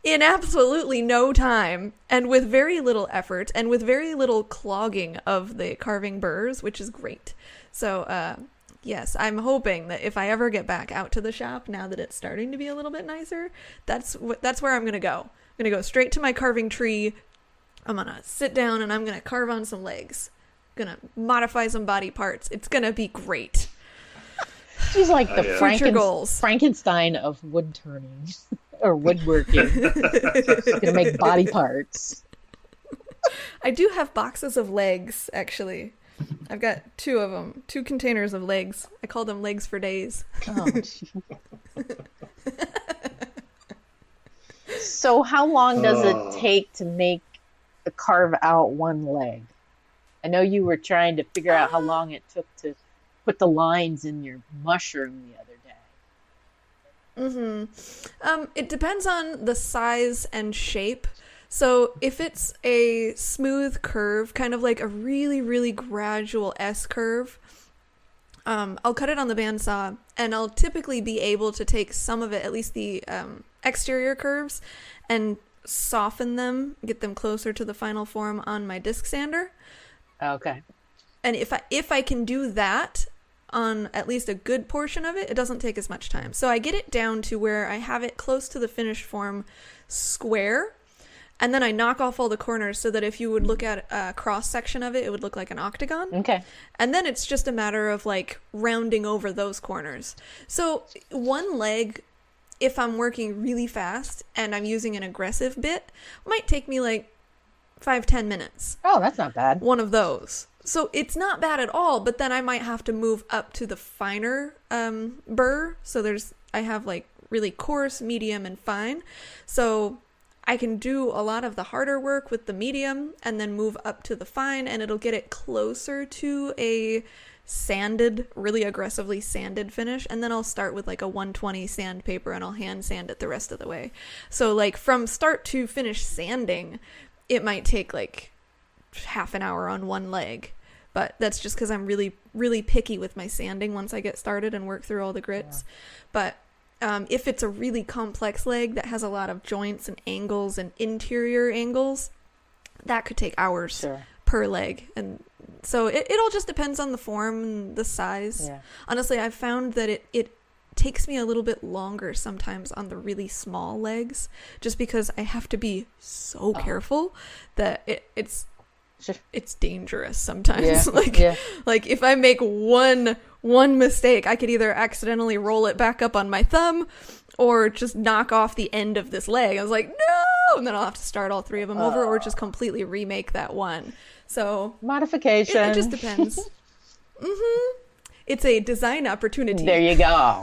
in absolutely no time, and with very little effort, and with very little clogging of the carving burrs, which is great. So, yes, I'm hoping that if I ever get back out to the shop, now that it's starting to be a little bit nicer, that's where I'm going to go. I'm going to go straight to my carving tree. I'm going to sit down and I'm going to carve on some legs. I'm going to modify some body parts. It's going to be great. She's like the goals. Frankenstein of wood turning or woodworking. She's gonna make body parts. I do have boxes of legs, actually. I've got 2 of them, 2 containers of legs. I call them legs for days. Oh, so how long does it take to carve out one leg? I know you were trying to figure out how long it took to put the lines in your mushroom the other day. It depends on the size and shape. So if it's a smooth curve, kind of like a really, really gradual S curve, I'll cut it on the bandsaw, and I'll typically be able to take some of it, at least the exterior curves, and soften them, get them closer to the final form on my disc sander. Okay. And if I can do that on at least a good portion of it, it doesn't take as much time. So I get it down to where I have it close to the finished form square, and then I knock off all the corners so that if you would look at a cross section of it, it would look like an octagon. Okay. And then it's just a matter of like rounding over those corners. So one leg, if I'm working really fast and I'm using an aggressive bit, might take me like 5-10 minutes. Oh, that's not bad. One of those. So it's not bad at all, but then I might have to move up to the finer burr. So I have like really coarse, medium, and fine. So I can do a lot of the harder work with the medium and then move up to the fine, and it'll get it closer to a sanded, really aggressively sanded finish. And then I'll start with like a 120 sandpaper and I'll hand sand it the rest of the way. So like from start to finish sanding, it might take like half an hour on one leg, but that's just because I'm really, really picky with my sanding once I get started and work through all the grits. Yeah. But if it's a really complex leg that has a lot of joints and angles and interior angles, that could take hours per leg. And so it all just depends on the form and the size. Yeah. Honestly, I've found that it takes me a little bit longer sometimes on the really small legs, just because I have to be so careful that it's dangerous sometimes. Like if I make one mistake, I could either accidentally roll it back up on my thumb or just knock off the end of this leg. I was like, no, and then I'll have to start all 3 of them over, or just completely remake that one. So modification. It just depends. It's a design opportunity. There you go.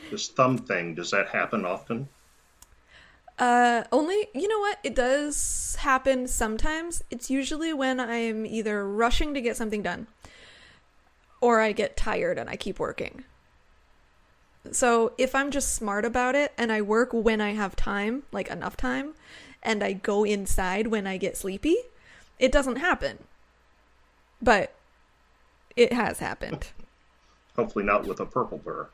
This thumb thing, does that happen often? Only, you know what? It does happen sometimes. It's usually when I'm either rushing to get something done or I get tired and I keep working. So if I'm just smart about it and I work when I have time, like enough time, and I go inside when I get sleepy, it doesn't happen. But it has happened. Hopefully not with a purple burr.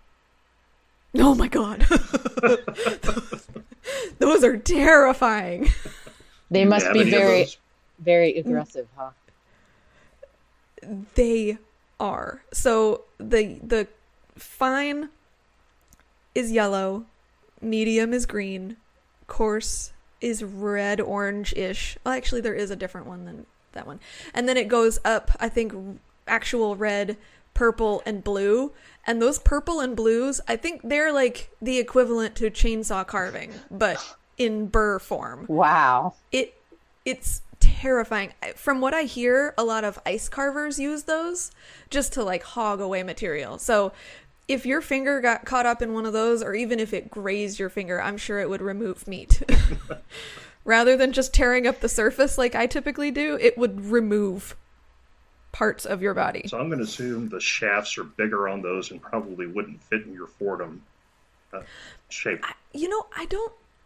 Oh my god. Those are terrifying. They must be very, very aggressive, huh? They are. So the fine is yellow, medium is green, coarse is red orange-ish. Well, actually there is a different one than that one. And then it goes up, I think, actual red, purple, and blue. And those purple and blues, I think they're like the equivalent to chainsaw carving, but in burr form. Wow. It's terrifying. From what I hear, a lot of ice carvers use those just to like hog away material. So if your finger got caught up in one of those, or even if it grazed your finger, I'm sure it would remove meat. Rather than just tearing up the surface like I typically do, it would remove parts of your body. So I'm going to assume the shafts are bigger on those and probably wouldn't fit in your Fordham shape.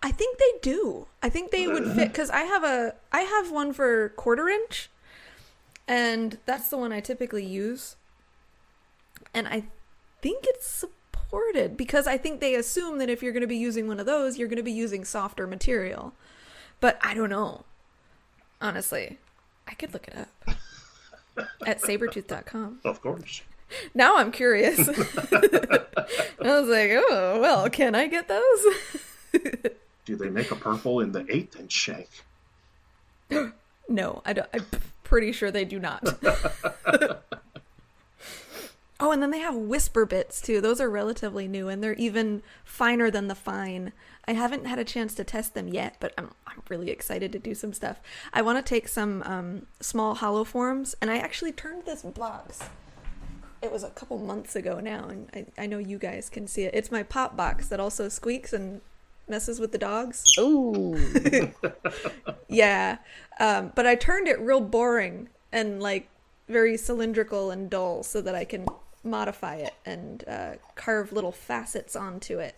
I think they do. I think they would fit, because I have one for 1/4 inch, and that's the one I typically use. And I think it's supported because I think they assume that if you're going to be using one of those, you're going to be using softer material. But I don't know. Honestly, I could look it up at sabertooth.com. Of course. Now I'm curious. I was like, oh, well, can I get those? Do they make a purple in the 1/8" shank? No, I don't. I'm pretty sure they do not. Oh, and then they have whisper bits too. Those are relatively new, and they're even finer than the fine. I haven't had a chance to test them yet, but I'm really excited to do some stuff. I want to take some small hollow forms, and I actually turned this box. It was a couple months ago now, and I know you guys can see it. It's my pop box that also squeaks and messes with the dogs. Ooh. Yeah. But I turned it real boring and like very cylindrical and dull so that I can modify it and carve little facets onto it.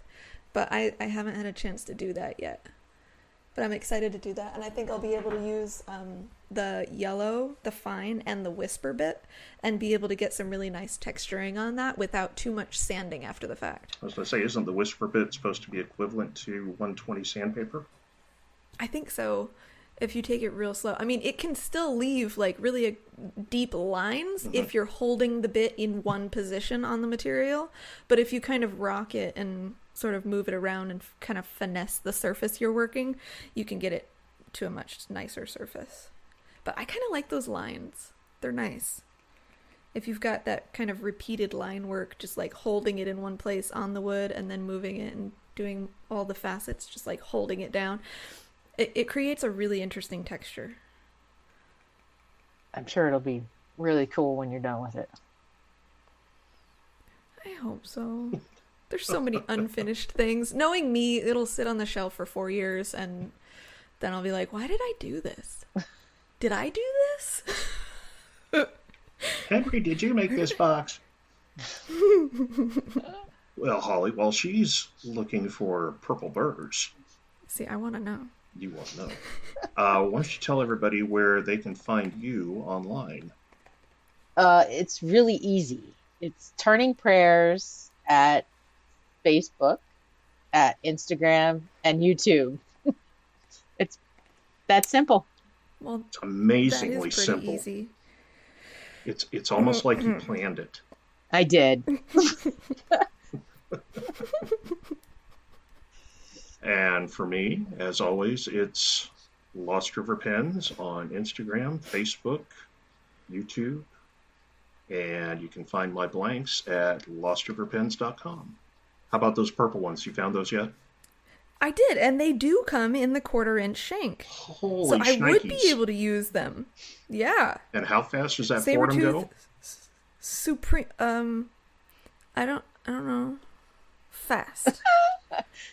But I haven't had a chance to do that yet. But I'm excited to do that. And I think I'll be able to use the yellow, the fine, and the whisper bit and be able to get some really nice texturing on that without too much sanding after the fact. I was going to say, isn't the whisper bit supposed to be equivalent to 120 sandpaper? I think so. If you take it real slow. I mean, it can still leave like really deep lines if you're holding the bit in one position on the material. But if you kind of rock it and sort of move it around and kind of finesse the surface you're working, you can get it to a much nicer surface. But I kind of like those lines. They're nice. If you've got that kind of repeated line work, just like holding it in one place on the wood and then moving it and doing all the facets, just like holding it down. It creates a really interesting texture. I'm sure it'll be really cool when you're done with it. I hope so. There's so many unfinished things. Knowing me, it'll sit on the shelf for 4 years, and then I'll be like, why did I do this? Did I do this? Henry, did you make this box? Well, Holly, while she's looking for purple birds... See, I want to know. You won't know. Why don't you tell everybody where they can find you online? It's really easy. It's Turning Prayers at Facebook, at Instagram, and YouTube. It's that simple. Well, it's amazingly that is pretty simple. Easy. It's almost like you planned it. I did. And for me, as always, it's Lost River Pens on Instagram, Facebook, YouTube, and you can find my blanks at lostriverpens.com. How about those purple ones? You found those yet? I did, and they do come in the 1/4" shank. Holy so I would shnikes. be able to use them. Yeah. And how fast does that Fordham go? Supreme. I don't know. Fast.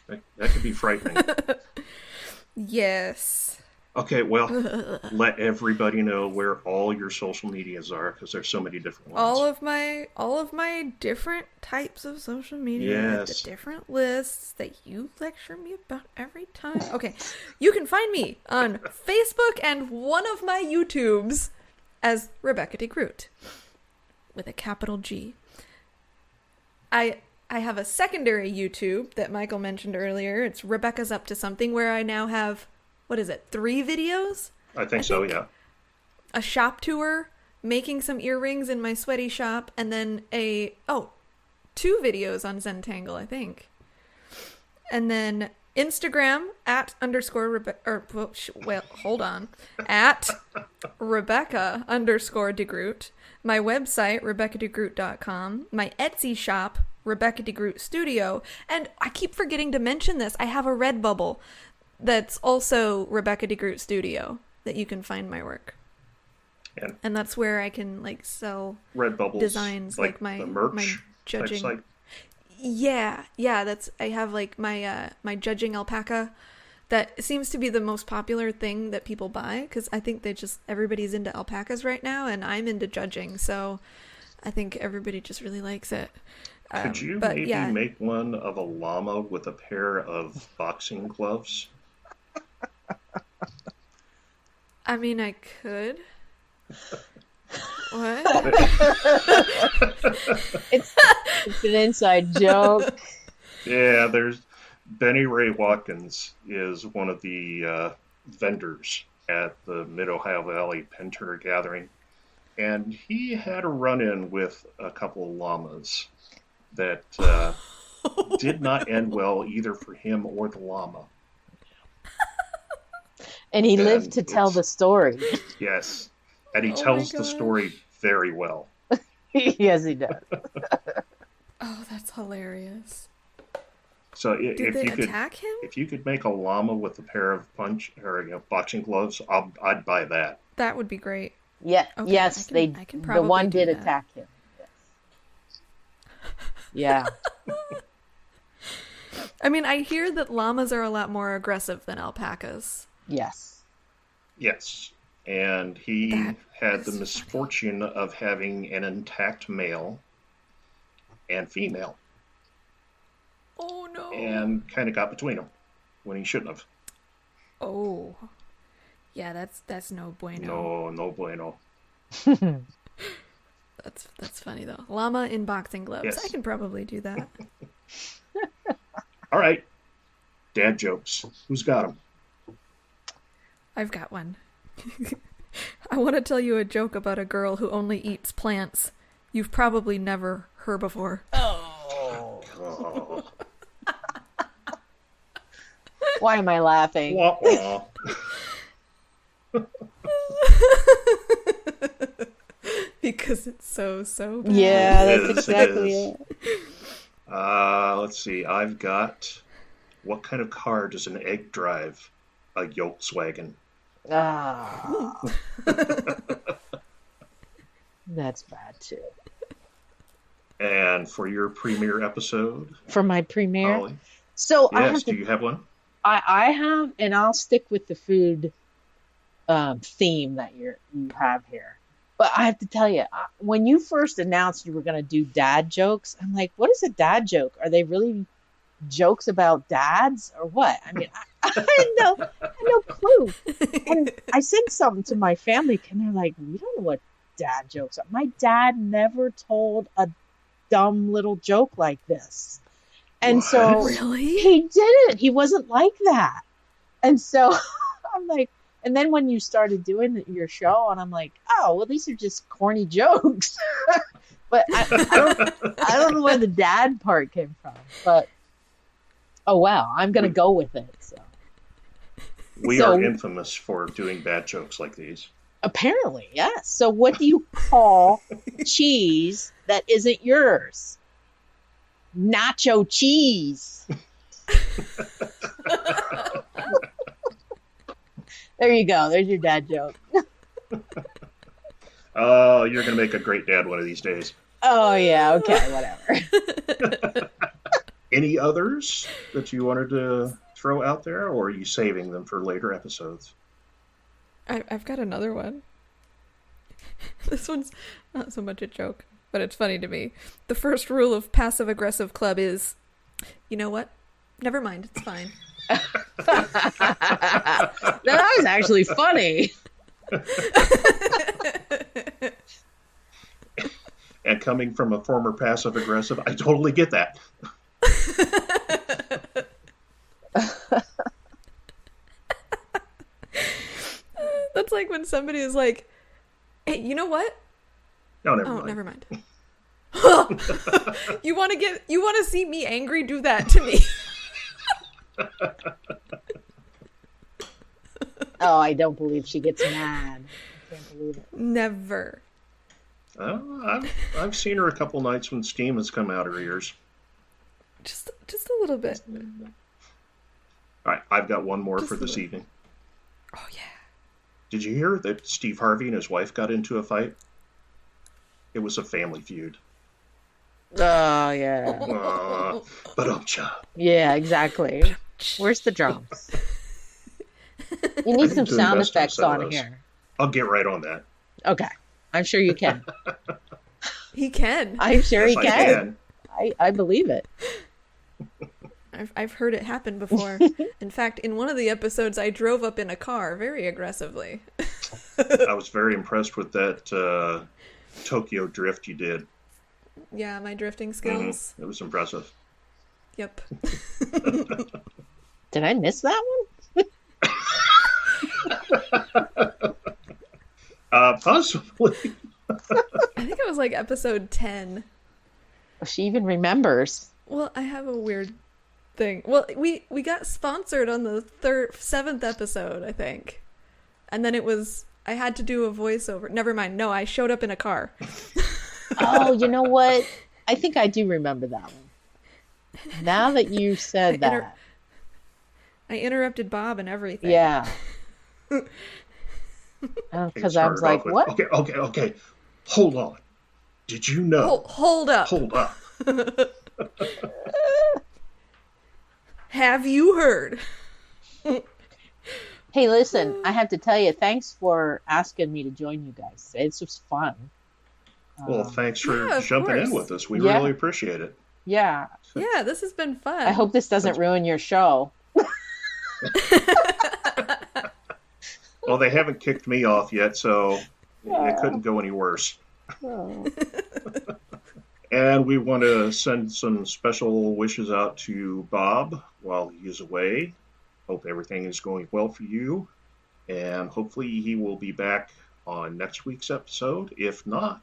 That could be frightening. Yes. Okay, well, let everybody know where all your social medias are, because there's so many different ones. All of my different types of social media, yes. The different lists that you lecture me about every time. Okay, you can find me on Facebook and one of my YouTubes as RebeccaDeGroot with a capital G. I have a secondary YouTube that Michael mentioned earlier. It's Rebecca's Up to Something, where I now have, 3 videos? I think so, yeah. A shop tour, making some earrings in my sweaty shop, and then 2 videos on Zentangle, I think. And then Instagram at @Rebecca_DeGroot. My website, RebeccaDeGroot.com. My Etsy shop, RebeccaDeGrootStudio. And I keep forgetting to mention this. I have a Redbubble that's also RebeccaDeGrootStudio that you can find my work. And that's where I can sell Redbubbles, designs like my merch my judging. Site. Yeah, I have my my judging alpaca. That seems to be the most popular thing that people buy, because I think everybody's into alpacas right now, and I'm into judging, so I think everybody just really likes it. Could you make one of a llama with a pair of boxing gloves? I mean, I could. What? It's an inside joke. Yeah, there's Benny Ray Watkins is one of the vendors at the Mid-Ohio Valley Penn Turner Gathering, and he had a run-in with a couple of llamas that did not end well either for him or the llama. And he lived to tell the story. Yes, and he tells the story very well. Yes, he does. Oh, that's hilarious. So Did they attack him? If you could make a llama with a pair of boxing gloves, I'd buy that. That would be great. Yeah. Okay, yes, I can probably the one did that. attack him. Yes. Yeah. I mean, I hear that llamas are a lot more aggressive than alpacas. Yes. Yes. And he had the misfortune of having an intact male and female. Oh, no. And kind of got between them when he shouldn't have. Oh. Yeah, that's no bueno. No bueno. That's funny, though. Llama in boxing gloves. Yes. I can probably do that. All right. Dad jokes. Who's got them? I've got one. I want to tell you a joke about a girl who only eats plants. You've probably never heard before. Oh. Why am I laughing? Wah, wah. Because it's so bad. Yeah, that's exactly it. Let's see. I've got, what kind of car does an egg drive? A Volkswagen. Ah. That's bad too. And for your premiere episode? For my premiere? Holly? So yes, do you have one? I have, and I'll stick with the food theme that you have here. But I have to tell you, when you first announced you were going to do dad jokes, I'm like, what is a dad joke? Are they really jokes about dads or what? I mean, I had no clue. And I said something to my family, and they're like, we don't know what dad jokes are. My dad never told a dumb little joke like this. And so really? He didn't. He wasn't like that. And so I'm like, and then when you started doing your show, and I'm like, oh, well, these are just corny jokes. But I don't know where the dad part came from. But oh wow, I'm gonna go with it. So we are infamous for doing bad jokes like these. Apparently, yes. So what do you call cheese that isn't yours? Nacho cheese. There you go. There's your dad joke. Oh, you're going to make a great dad one of these days. Oh, yeah. Okay, whatever. Any others that you wanted to throw out there, or are you saving them for later episodes? I've got another one. This one's not so much a joke, but it's funny to me. The first rule of passive-aggressive club is, you know what? Never mind. It's fine. That was actually funny. And coming from a former passive aggressive, I totally get that. That's like when somebody is like, hey, you know what? No, never Never mind. mind. You want to see me angry? Do that to me. Oh, I don't believe she gets mad. I can't believe it. Never. I've seen her a couple nights when steam has come out her ears. Just a little bit. All right, I've got one more Just for a this little. evening. Oh yeah. Did you hear that Steve Harvey and his wife got into a fight? It was a family feud. Oh, yeah. Ba-dum-cha. Yeah, exactly. Where's the drums? You need some sound effects on here. I'll get right on that. Okay. I'm sure you can. He can. I'm sure Yes, he I can. I believe it. I've heard it happen before. In fact, in one of the episodes, I drove up in a car very aggressively. I was very impressed with that Tokyo drift you did. Yeah, my drifting skills. It was impressive. Yep. Did I miss that one? Possibly. I think it was like episode 10. She even remembers. Well, I have a weird thing. Well, we got sponsored on the 7th episode, I think. And then I had to do a voiceover. Never mind. No, I showed up in a car. Oh, you know what? I think I do remember that one. Now that you said that. I interrupted Bob and everything. Yeah. Because I was like, what? Okay. Hold on. Did you know? Hold up. Hold up. Have you heard? Hey, listen, I have to tell you, thanks for asking me to join you guys. It's just fun. Well, thanks for jumping in with us. We really appreciate it. Yeah. Yeah, this has been fun. I hope this doesn't ruin your show. Well, they haven't kicked me off yet, so it couldn't go any worse. Oh. And we want to send some special wishes out to Bob while he is away. Hope everything is going well for you. And hopefully he will be back on next week's episode. If not,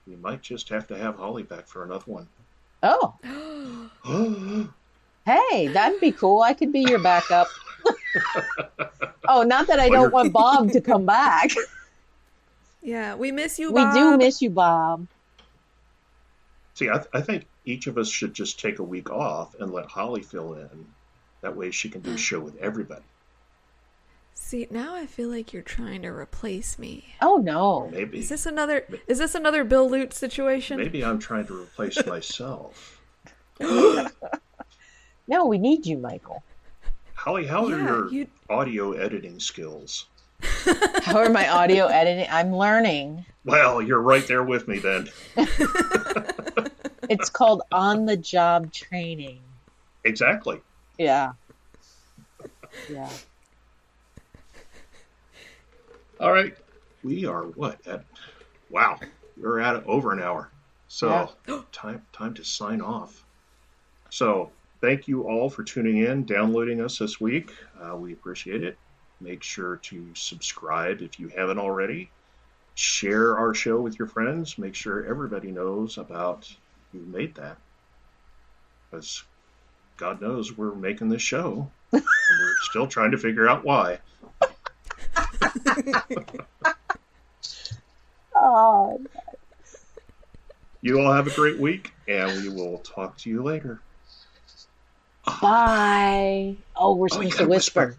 we might just have to have Holly back for another one. Oh. Hey, that'd be cool. I could be your backup. Oh, not that I don't want Bob to come back. Yeah, we miss you, Bob. We do miss you, Bob. See, I think each of us should just take a week off and let Holly fill in. That way she can do a show with everybody. See, now I feel like you're trying to replace me. Oh, no. Maybe. Is this another Bill Lute situation? Maybe I'm trying to replace myself. No, we need you, Michael. Holly, how are your audio editing skills? How are my audio editing? I'm learning. Well, you're right there with me then. It's called on-the-job training. Exactly. Yeah. Yeah. All right. We are wow. We're at over an hour. So time to sign off. So thank you all for tuning in, downloading us this week. We appreciate it. Make sure to subscribe if you haven't already. Share our show with your friends. Make sure everybody knows about who made that. Because God knows we're making this show. And we're still trying to figure out why. Oh. You all have a great week, and we will talk to you later. Bye. Oh, we're supposed to whisper.